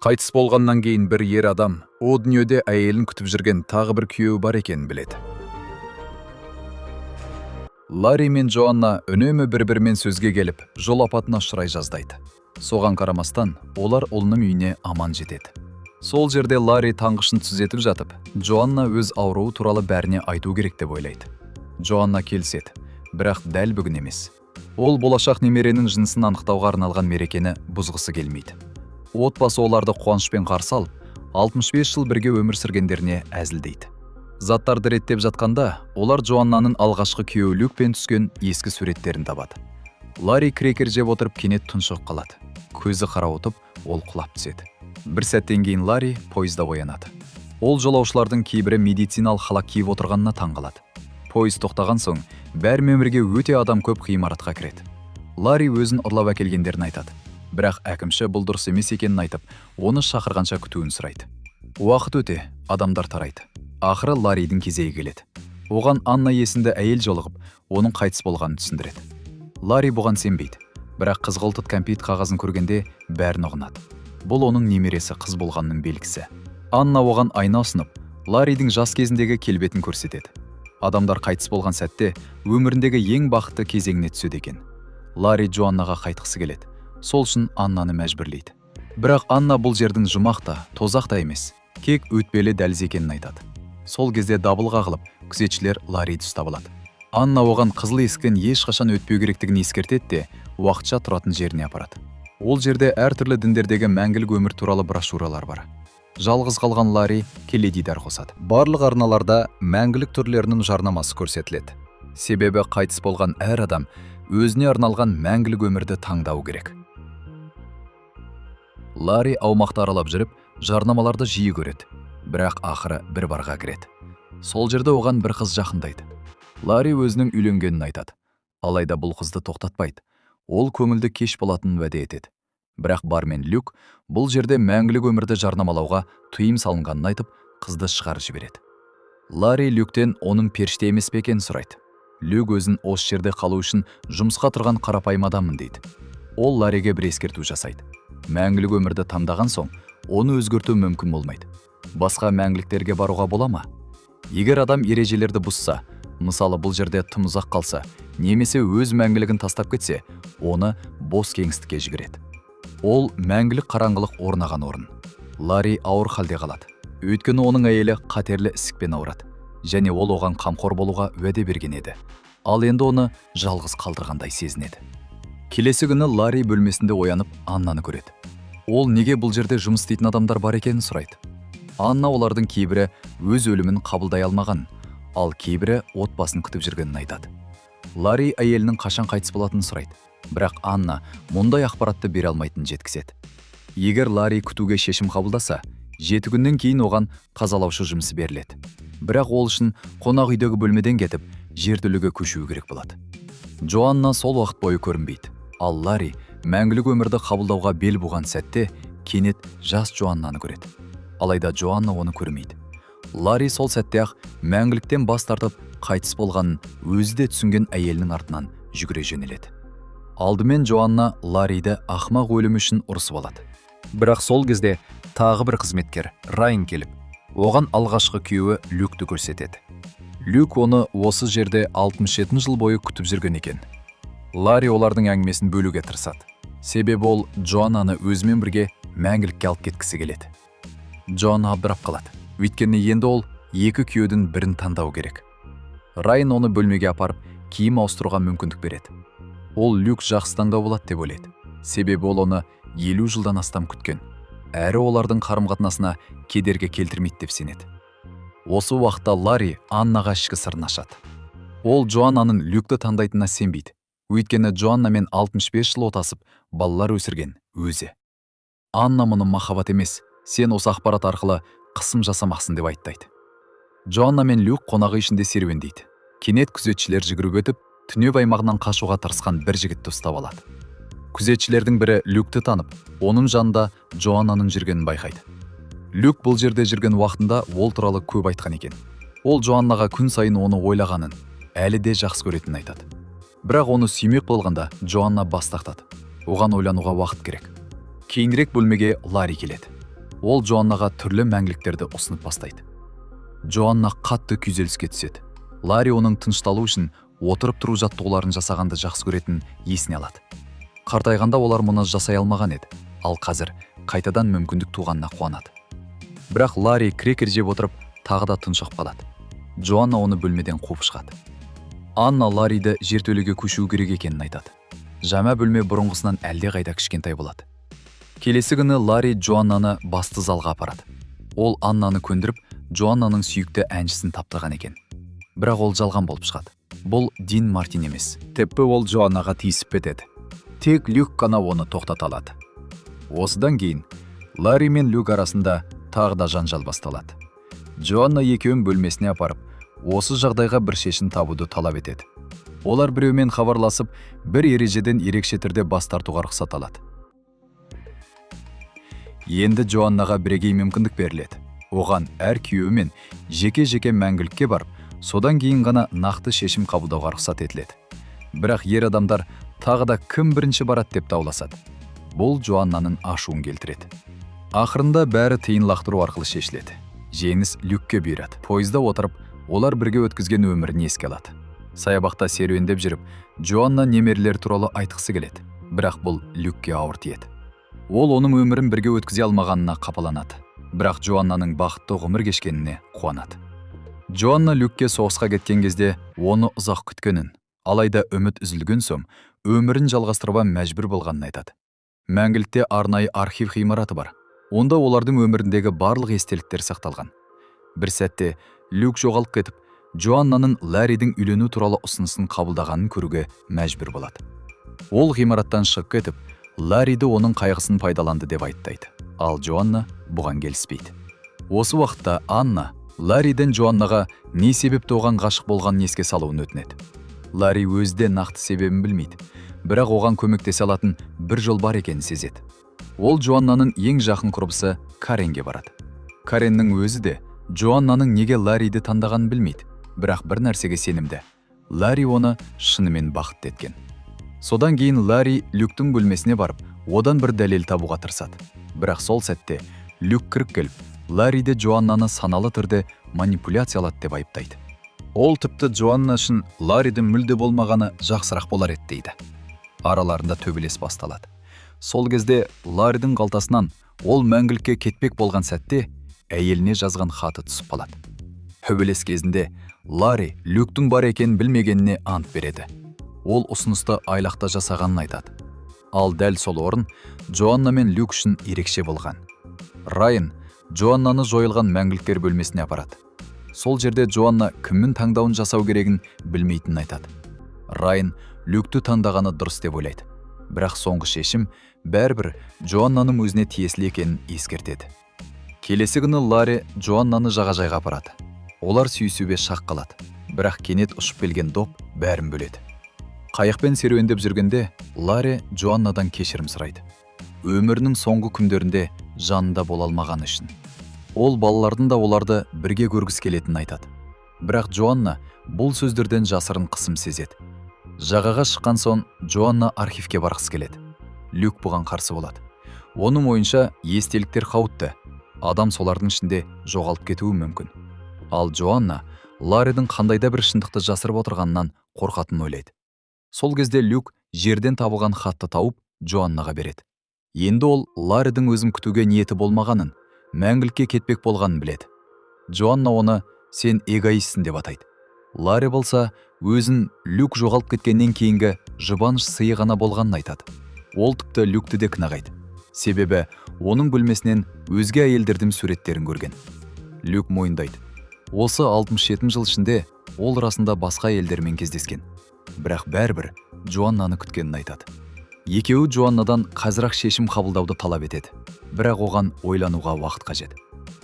Қайтыс болғаннан кейін бір ер адам о дүниеде әйелін күтіп жүрген тағы бір күйеуі бар екенін біледі. Ларри мен Джоанна үнемі бір-бірімен сөзге келіп, жол апатына ұшырай жаздайды. Соған қарамастан, олар ұлының үйіне аман жетеді. Сол жерде Ларри таңғышын түзетіп жатып, Джоанна өз ауруы туралы бәріне айту керек деп ойлайды. Джоанна келіседі, бірақ дәл бүгін емес. Ол болашақ немеренің жынысын анықтауға арналған мерекені бұзғысы келмейді. Отбасы оларды қуанышпен қарсы алып, 65 жыл бірге өмір сүргендеріне әзілдейді. Заттарды реттеп жатқанда, олар Джоаннаның алғашқы күйеуі Люкпен түскен ескі суреттерін табады. Ларри крекер жеп отырып кенет тұншығып қалады. Көзі қарауытып, ол құлап түседі. Бір сәттен кейін Ларри пойызда оянады. Ол жолаушылардың кейбірі медициналық халат киіп отырғанына таң қалады. Пойыз тоқтаған соң, бәрімен бірге өте адам көп ғимаратқа кіреді. Ларри өзін ұрлап әкелгендерін айтады. Бірақ әкімші бұл дұрыс емес екенін айтып, оны шақырғанша күтуін сұрайды. Уақыт өте, адамдар тарайды. Ақыры Ларридің кезегі келеді. Оған Анна есімді әйел жолығып, оның қайтыс болғанын түсіндіреді. Ларри бұған сенбейді, бірақ қызғылтым кәмпит қағазын көргенде бәрін ұғынады. Бұл оның немересі қыз болғанның белгісі. Анна оған айна ұсынып, Ларридің жас кезіндегі келбетін көрсетеді. Адамдар қайтыс болған сәтте өміріндегі ең бақытты кезеңіне түседі екен. Ларри Джоаннаға қайтқысы келеді. Сол үшін Аннаны мәжбүрлейді. Бірақ Анна бұл жердің жұмақ та, тозақ та емес, кек өтпелі дәліз екенін айтады. Сол кезде дабыл қағылып, күзетшілер Ларриді ұстап алады. Анна оған қызыл есіктен ешқашан өтпеу керектігін ескертеді де, уақытша тұратын жеріне апарады. Ол жерде әртүрлі діндердегі мәңгілік өмір туралы брошюралар бар. Жалғыз қалған Ларри теледидар қосады. Барлық арналарда мәңгілік түрлерінің жарнамасы көрсетіледі. Себебі қайтыс болған әр адам өзіне арналған мәңгілік өмірді таңдау керек. Ларри аумақты аралап жүріп, жарнамаларды жиі көреді, бірақ ақыры бір барға кіреді. Сол жерде оған бір қыз жақындайды. Ларри өзінің үйленгенін айтады. Алайда бұл қызды тоқтатпайды. Ол көңілді кеш болатынын уәде етеді. Бірақ бармен Люк бұл жерде мәңгілік өмірді жарнамалауға тыйым салынғанын айтып, қызды шығарып жібереді. Ларри Люктен оның періште емес пе екенін сұрайды. Люк өзін осы жерде қалу үшін жұмысқа тұрған қарапайым адаммын дейді. Ол Ларриге бір ескерту жасайды. Мәңгілік өмірді таңдаған соң, оны өзгерту мүмкін болмайды. Басқа мәңгіліктерге баруға бола ма? Егер адам ережелерді бұзса, мысалы бұл жерде тым ұзақ қалса, немесе өз мәңгілігін тастап кетсе, оны бос кеңістікке жібереді. Ол мәңгілік қараңғылық орнаған орын. Ларри ауыр халде қалады. Өйткені оның әйелі қатерлі ісікпен ауырады, және ол оған қамқор болуға уәде берген еді. Ал енді оны жалғыз қалдырғандай сезінеді. Келесі күні Ларри бөлмесінде оянып, Аннаны көреді. Ол неге бұл жерде жұмыс істейтін адамдар бар екенін сұрайды. Анна олардың кейбірі өз өлімін қабылдай алмаған, ал кейбірі отбасын күтіп жүргенін айтады. Ларри әйелінің қашан қайтыс болатынын сұрайды, бірақ Анна мұндай ақпаратты бере алмайтынын жеткізеді. Егер Ларри күтуге шешім қабылдаса, 7 күннен кейін оған қазалаушы жұмысы беріледі. Бірақ ол үшін қонақ үйдегі бөлмеден кетіп, жертөлеге көшуі керек болады. Джоанна сол уақыт бойы көрінбейді. Ал Ларри мәңгілік өмірді қабылдауға бел буған сәтте кенет жас Джоаннаны көреді. Алайда Джоанна оны көрмейді. Ларри сол сәтте-ақ мәңгіліктен бас тартып қайтыс болғанын өзі де түсінген әйелінің артынан жүгіре жөнеледі. Алдымен Джоанна Ларриді ақымақ өлімі үшін ұрысып алады. Бірақ сол кезде тағы бір қызметкер, Райан келіп, оған алғашқы күйеуі Люкті көрсетеді. Люк оны осы жерде 67 жыл бойы күтіп жүрген екен. Ларри олардың әңгімесін бөлуге тырысады. Себебі ол Джоаннаны өзімен бірге мәңгілікке алып кеткісі келеді. Джоанна абдырап қалады. Өйткені енді ол екі күйеудің бірін таңдау керек. Райан оны бөлмеге апарып, киім ауыстыруға мүмкіндік береді. Ол Люк жақсы таңдау болады деп ойлайды. Себебі ол оны 50 жылдан астам күткен. Әрі олардың қарым-қатынасына кедергі келтірмейді деп сенеді. Осы уақытта Ларри Аннаға ішкі сырын ашады. Ол Джоаннаның Люкті таңдайтынына сенбейді. Өйткені Джоаннамен 65 жыл отасып, балалар өсірген өзі. Анна мұны махаббат емес, сен осы ақпарат арқылы қысым жасамақсың деп айтады. Джоанна мен Люк қонақ үй ішінде серуендейді. Кенет күзетшілер жүгіріп өтіп, түнеп аймағынан қашуға тырысқан бір жігітті ұстап алады. Күзетшілердің бірі Люкті танып, оның жанында Джоаннаның жүргенін байқайды. Люк бұл жерде жүрген уақытында ол туралы көп айтқан екен. Ол Джоаннаға күн сайын оны ойлағанын, әлі де жақсы көретінін айтады. Бірақ оны сүймек болғанда Джоанна бас тартады. Оған ойлануға уақыт керек. Кейінірек бөлмеге Ларри келеді. Ол Джоаннаға түрлі мәңгіліктерді ұсынып бастайды. Джоанна қатты күйзеліске түседі. Ларри оның тынышталу үшін отырып тұру жаттығуларын жасағанды жақсы көретін есіне алады. Қартайғанда олар мұны жасай алмаған еді, ал қазір қайтадан мүмкіндік туғанына қуанады. Бірақ Ларри крекер жеп отырып тағы да тұншығып қалады. Джоанна оны бөлмеден қуып шығады. Анна Ларриді жертөлеге көшуі керек екенін айтады. Жаңа бөлме бұрынғысынан әлде қайда кішкентай болады. Келесі күні Ларри Джоаннаны басты залға апарады. Ол Аннаны көндіріп, Джоаннаның сүйікті әншісін таптырған екен. Бірақ ол жалған болып шығады. Бұл Дин Мартин емес. Тіпті ол Джоаннаға тиісіп кетеді. Тек Люк қана оны тоқтата алады. Осыдан кейін Ларри мен Люк арасында тағы да жанжал басталады. Джоанна екеуін бөлмесіне апарып, осы жағдайға бір шешім табуды талап етеді. Олар біреумен хабарласып, бір ережеден ерекше түрде бас тартуға рұқсат алады. Енді Джоаннаға бірегей мүмкіндік беріледі. Оған әр күйеуімен жеке-жеке мәңгілікке барып, содан кейін ғана нақты шешім қабылдауға рұқсат етіледі. Бірақ ер адамдар тағы да кім бірінші барады деп дауласады. Бұл Джоаннаның ашуын келтіреді. Ақырында бәрі тиын лақтыру арқылы шешіледі. Жеңіс Люкке бұйырады. Пойызда отырып, олар бірге өткізген өмірін еске алады. Саябақта серуендеп жүріп, Джоанна немерелер туралы айтқысы келеді. Бірақ бұл Люкке ауыр тиеді. Ол оның өмірін бірге өткізе алмағанына қапаланады. Бірақ Джоаннаның бақытты ғұмыр кешкеніне қуанады. Джоанна Люкке соғысқа кеткен кезде оны ұзақ күткенін, алайда үміт үзілген соң өмірін жалғастыруға мәжбүр болғанын айтады. Мәңгілікте арнайы архив ғимараты бар. Онда олардың өміріндегі барлық естеліктер сақталған. Бір сәтте Люк жоғалып кетіп, Джоаннаның Ларридің үйлену туралы ұсынысын қабылдағанын көруге мәжбүр болады. Ол ғимараттан шығып кетіп, Ларриді оның қайғысын пайдаланды деп айыптайды. Ал Джоанна бұған келіспейді. Осы уақытта Анна Ларриден Джоаннаға не себепті оған ғашық болғанын еске салуын өтінеді. Ларри өзі де нақты себебін білмейді, бірақ оған көмектесе алатын бір жол бар екенін сезеді. Ол Джоаннаның ең жақын құрбысы Каренге барады. Кареннің өзі де Джоаннаның неге Ларриді таңдағанын білмейді, бірақ бір нәрсеге сенімді. Ларри оны шынымен бақытты еткен. Содан кейін Ларри Люктің бөлмесіне барып, одан бір дәлел табуға тырысады. Бірақ сол сәтте Люк кіріп келіп, Ларриді Джоаннаны саналы түрде манипуляциялады деп айыптайды. Ол тіпті Джоанна үшін Ларридің мүлде болмағаны жақсырақ болар еді дейді. Араларында төбелес басталады. Сол кезде Ларридің қалтасынан ол мәңгілікке кетпек болған сәтте әйеліне жазған хаты түсіп қалады. Төбелес кезінде Ларри Люктің бар екенін білмегеніне ант береді. Ол ұсынысты айлақта жасағанын айтады. Ал дәл сол орын Джоанна мен Люк үшін ерекше болған. Райан Джоаннаны жойылған мәңгіліктер бөлмесіне апарады. Сол жерде Джоанна кімнің таңдауын жасау керегін білмейтінін айтады. Райан Люкті таңдағаны дұрыс деп ойлайды. Бірақ соңғы шешім бәрібір Джоаннаның өзіне тиесілі екенін ескертеді. Келесі күні Ларри Джоаннаны жағажайға апарады. Олар сүйісуге шақ қалады. Бірақ кенет ұшып келген доп бәрін бөледі. Қайықпен серуендеп жүргенде Ларри Джоаннадан кешірім сұрайды. Өмірінің соңғы күндерінде жанында бола алмағаны үшін. Ол балалардың да оларды бірге көргісі келетінін айтады. Бірақ Джоанна бұл сөздерден жасырын қысым сезеді. Жағаға шыққан соң Джоанна архивке барғысы келеді. Люк бұған қарсы болады. Оның ойынша естеліктер қауіпті. Адам солардың ішінде жоғалып кетуі мүмкін. Ал Джоанна Ларридің қандайда бір шындықты жасырып отырғанынан қорқатынын ойлайды. Сол кезде Люк жерден табылған хатты тауып Джоаннаға береді. Енді ол Ларридің өзін күтуге ниеті болмағанын, мәңгілікке кетпек болғанын біледі. Джоанна оны сен эгоистсің деп атайды. Ларри болса өзін Люк жоғалып кеткеннен кейінгі жұбаныш сыйы ғана болғанын айтады. Ол тіпті Люкті де кінәлайды. Себебі оның бөлмесінен өзге әйелдердің суреттерін көрген. Люк мойындайды. Осы 67 жыл ішінде ол расында басқа әйелдермен кездескен. Бірақ бәрібір Джоаннаны күткенін айтады. Екеуі Джоаннадан қазірақ шешім қабылдауды талап етеді. Бірақ оған ойлануға уақыт қажет.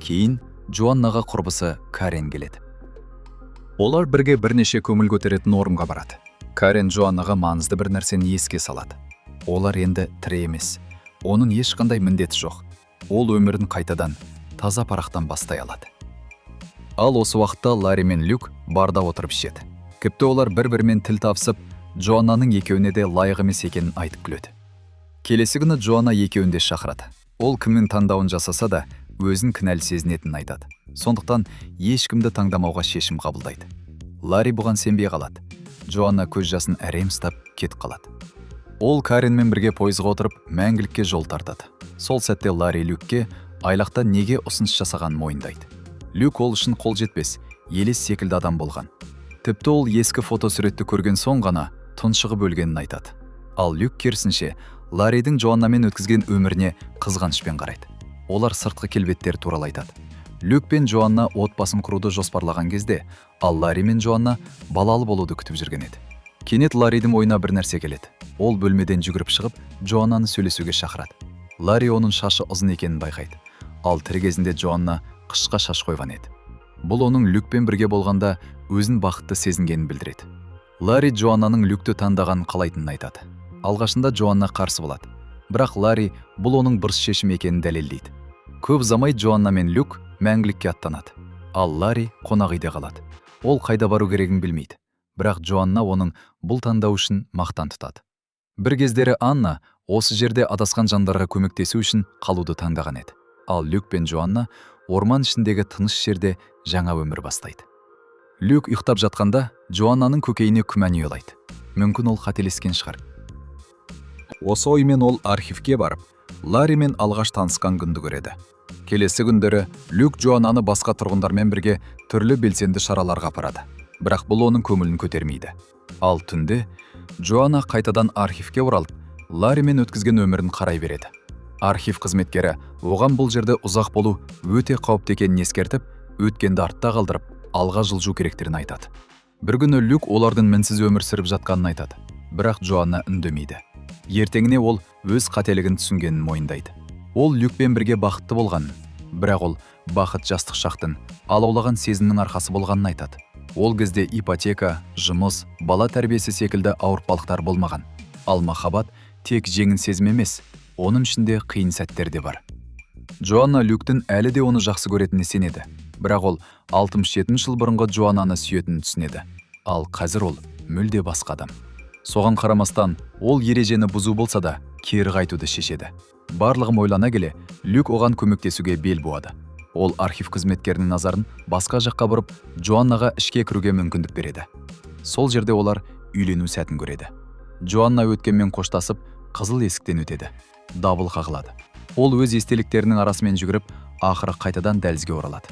Кейін Джоаннаға құрбысы Карен келеді. Олар бірге бірнеше көңіл көтеретін орынға барады. Карен Джоаннаға маңызды бір нәрсені еске салады. Олар енді тірі емес. Оның ешқандай міндеті жоқ. Ол өмірін қайтадан таза парақтан бастай алады. Ал осы уақытта Ларри мен Люк барда отырып ішеді. Тіпті олар бір-бірімен тіл табысып, Джоаннаның екеуіне де лайық емес екенін айтып күледі. Келесі күні Джоанна екеуін де шақырады. Ол кімнің таңдауын жасаса да, өзін кінәлі сезінетінін айтады. Сондықтан ешкімді таңдамауға шешім қабылдайды. Ларри бұған сенбей қалады. Джоанна көз жасын әрең ұстап кетіп қалады. Ол Каренмен бірге пойызға отырып мәңгілікке жол тартады. Сол сәтте Ларри Люкке айлақта неге ұсыныс жасағанын мойындайды. Люк ол үшін қол жетпес, елес секілді адам болған. Тіпті ол ескі фотосуретті көрген соң ғана тұншығып өлгенін айтады. Ал Люк керісінше Ларридің Джоаннамен өткізген өміріне қызғанышпен қарайды. Олар сыртқы келбеттер туралы айтады. Люк пен Джоанна отбасын құруды жоспарлаған кезде, ал Ларри мен Джоанна балалы болуды күтіп жүрген еді. Кенет Ларридің ойына бір нәрсе келеді. Ол бөлмеден жүгіріп шығып, Джоаннаны сөйлесуге шақырады. Ларри оның шашы ұзын екенін байқайды. Ал тірі кезінде Джоанна қышқа шаш қойған еді. Бұл оның Люкпен бірге болғанда өзін бақытты сезінгенін білдіреді. Ларри Джоаннаның Люкті таңдағанын қалайтынын айтады. Алғашында Джоанна қарсы болады. Бірақ Ларри бұл оның бұрыс шешім екенін дәлелдейді. Көп ұзамай Джоанна мен Люк мәңгілікке аттанады. Ал Ларри қонақ үйде қалады. Ол қайда бару керегін білмейді. Бірақ Джоанна оның бұл таңдау үшін мақтан тұтады. Бір кездері Анна осы жерде адасқан жандарға көмектесу үшін қалуды таңдаған еді. Ал Люк пен Джоанна орман ішіндегі тыныш жерде жаңа өмір бастайды. Люк ұйықтап жатқанда Джоаннаның көкейіне күмән ұялайды. Мүмкін ол қателескен шығар. Осы оймен ол архивке барып, Ларримен алғаш танысқан күнді көреді. Келесі күндері Люк Джоаннаны басқа тұрғындармен бірге түрлі белсенді шараларға апарады. Бірақ бұл оның көңілін көтермейді. Ал түнде Джоанна қайтадан архивке оралып, Ларримен өткізген өмірін қарай береді. Архив қызметкері оған бұл жерде ұзақ болу өте қауіпті екенін ескертіп, өткенді артта қалдырып, алға жылжу керектерін айтады. Бір күні Люк олардың мінсіз өмір сүріп жатқанын айтады. Бірақ Джоанна үндемейді. Ертеңіне ол өз қателігін түсінгенін мойындайды. Ол Люкпен бірге бақытты болғанын, бірақ ол бақыт жастық шақтың алаулаған сезімнің арқасы болғанын айтады. Ол кезде ипотека, жұмыс, бала тәрбиесі секілді ауыртпалықтар болмаған. Ал махаббат тек жеңіл сезім емес, оның ішінде қиын сәттер де бар. Джоанна Люктің әлі де оны жақсы көретініне сенеді. Бірақ ол 67 жыл бұрынғы Джоаннаны сүйетінін түсінеді. Ал қазір ол мүлде басқа адам. Соған қарамастан, ол ережені бұзу болса да, кері қайтуды шешеді. Барлығын ойлана келе, Люк оған көмектесуге бел буады. Ол архив қызметкерінің назарын басқа жаққа бұрып, Джоаннаға ішке кіруге мүмкіндік береді. Сол жерде олар үйлену сәтін көреді. Джоанна өткенмен қоштасып, қызыл есіктен өтеді. Дабыл қағылады. Ол өз естеліктерінің арасымен жүгіріп, ақыры қайтадан дәлізге оралады.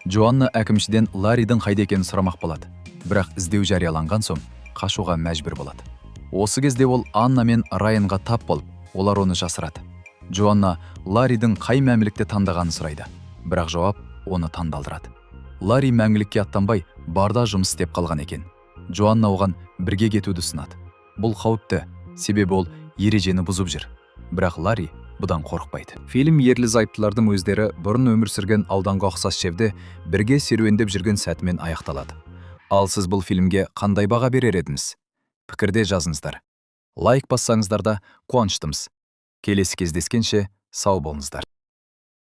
Джоанна әкімшіден Ларридің қайда екенін сұрамақ болады. Бірақ іздеу жарияланған соң, қашуға мәжбүр болады. Осы кезде ол Анна мен Райанға тап болып, олар оны жасырады. Джоанна Ларридің қай мәмілікті таңдағанын сұрайды. Бірақ жауап оны таңдалдырады. Ларри мәңгілікке аттанбай, барда жұмыс істеп қалған екен. Джоанна оған бірге кетуді ұсынады. Бұл қауіпті, себебі ол ережені бұзып жүр. Бірақ Ларри бұдан қорықпайды. Фильм ерлі зайыптылардың өздері бұрын өмір сүрген ауданға ұқсас жерде бірге серуендеп жүрген сәтімен аяқталады. Ал сіз бұл фильмге қандай баға берер едіңіз? Пікірде жазыңыздар. Лайк бассаңыздар да қуаныштымыз. Келесі кездескенше сау болыңыздар.